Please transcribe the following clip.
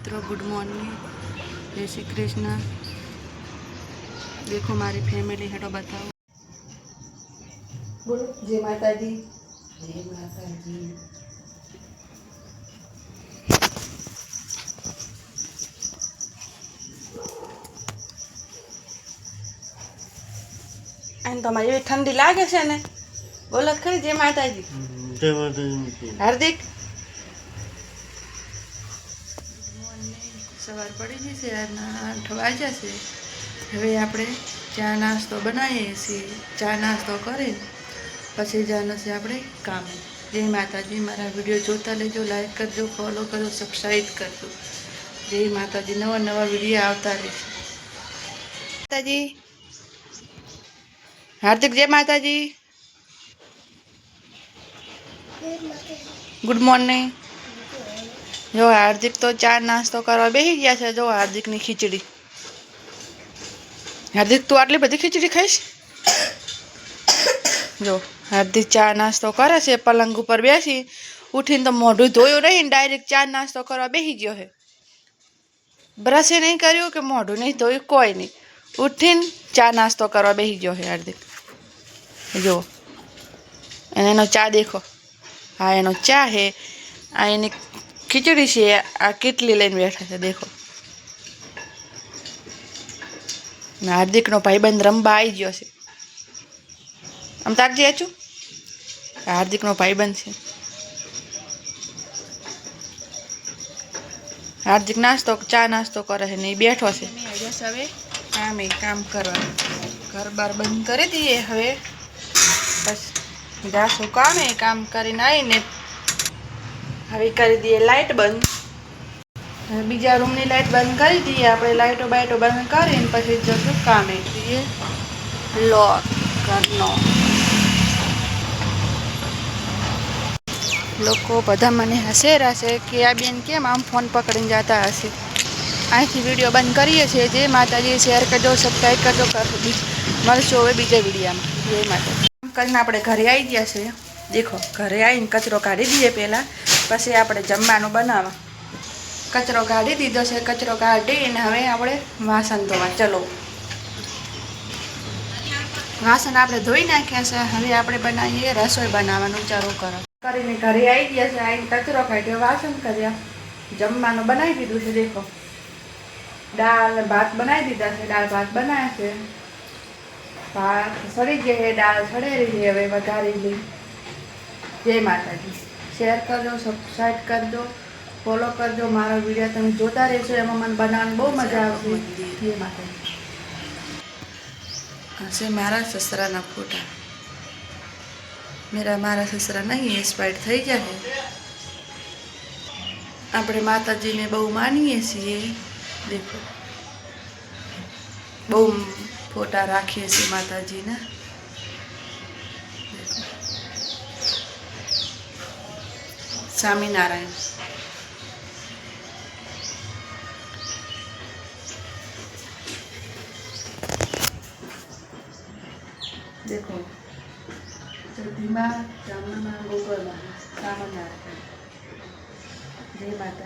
मित्रों good morning, जय श्री कृष्ण। देखो हमारी फैमिली है तो बताओ, बोलो जय माता दी। जय माता दी। एंड तुम्हारी ठंडी लागे छे ने, बोलो खरी जय माता दी। जय माता दी। हार्दिक सवार पड़ी गई છે, આજના 8 વાગ્યા છે। હવે આપણે ચા નાસ્તો બનાવીએ છીએ। ચા નાસ્તો કરી પછી જવાનું છે આપણે કામે। જય માતાજી। મારા વિડીયો જોતા લેજો, લાઈક કરજો, ફોલો કરજો, સબસ્ક્રાઈબ કરજો। જય માતાજી। નવા નવા વિડીયો આવતા રહેશે। માતાજી હાર્दिक जय माताजी। Good morning. जो हार्दिक तो चा नास्तो करवा बेही गया है। जो हार्दिक नी खीचड़ी। हार्दिक तू आटली बधी खीचड़ी खाईश? जो हार्दिक चा नास्तो करे छे, पलंग पर बेसी उठीने तो मोढुं धोयुं नहीं, डायरेक्ट चा नास्तो करवा बेही गयो है। ब्रश नहीं कर्युं के मोढुं नहीं धोयुं, कोई नहीं, उठीने चा नास्तो करवा बेही गयो है हार्दिक। जो एनो चा देखो, हाँ एनो चा है, आ एनी खीचड़ी से आ किटली लईने बैठा है। देखो हार्दिक नो भाईबंध रंबा आई गयो छे। आम ताकजी आचू, हार्दिक नो भाईबंध छे। हार्दिक नास्तो चा नास्तो करे है ने बैठो छे। हवे काम करवा, घर बार बंद करी दीए। हवे बस जासू काम करीने आवीने हवे करी दीए लाइट बंद। बीजा रूम नी लाइट बंद करी दीए आपणे। लाइटो बाइटो बंद करीने पछी जशुं कामे। दीए लॉक घरनो। लोको बधा मने हसेरा छे कि आ बेन केम आम फोन पकड़ीने जाता हशे। અહીંથી વિડીયો બંધ કરીએ છીએ। જય માતાજી। શેર કરજો, સબસ્ક્રાઈબ કરજો। મળશું હવે બીજા વિડીયોમાં। જય માતાજી। કામ કરીને આપણે ઘરે આવી ગયા છે। દેખો ઘરે આવીને કચરો કાઢી દઈએ પહેલાં, પછી આપણે જમવાનું બનાવવા। કચરો કાઢી દીધો છે। કચરો કાઢીને હવે આપણે વાસણ ધોવા ચલો। વાસણ આપણે ધોઈ નાખ્યા છે। હવે આપણે બનાવીએ રસોઈ બનાવવાનું ચાલુ કરો કરીને ઘરે આવી ગયા છે। આવીને કચરો કાઢ્યો, વાસણ કર્યા, જમવાનું બનાવી દીધું છે। દેખો दाल भात बनाई दीधा है। दाल भात बनाया है। भात सड़ी गए है, दाल सड़े रही है। हवे वघारी ली। जय माताजी। शेर करजो, सब्सक्राइब करजो, फॉलो करजो। मारा वीडियो तमे जोता रहेशो, एमां मने बनाववानी बहु मजा आवशे। जय माताजी। हसे मारा ससराना फोटा। मारा ससरा नहीं एक्सपायर थई जाए। आपणे माताजी ने बहु मानीए छीए। देखो बहु फोटा राखीए छे माताजी ना। स्वामीनारायण। देखो चौधरी माँ, ब्राह्मण माँ, गोबर माँ, स्वामीनारायण। जय माता।